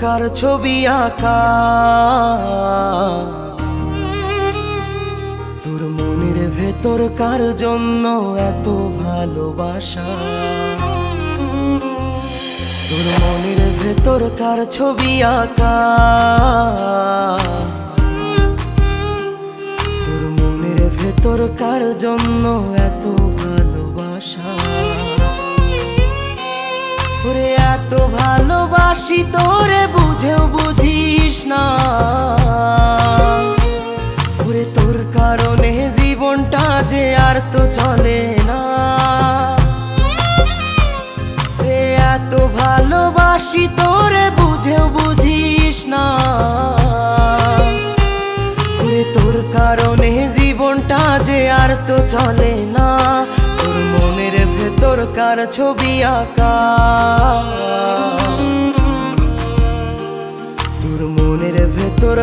কার ছবি আঁকা, তোর মনের ভেতর কার জন্য এত ভালোবাসা, তোর মনের ভেতর কার ছবি আঁকা, তোর মনের ভেতর কার জন্য এত ভালোবাসা। তোরে এত ভালোবাসি তোরে বুঝেও বুঝিস না, ওরে তোর কারণে জীবনটা যে আর তো চলে না। এত ভালোবাসি তোরে বুঝেও বুঝিস না, ওরে তোর কারণে জীবনটা যে আর তো চলে না। তোর মনের ভেতর কার ছবি আঁকা, তোর মনের ভেতর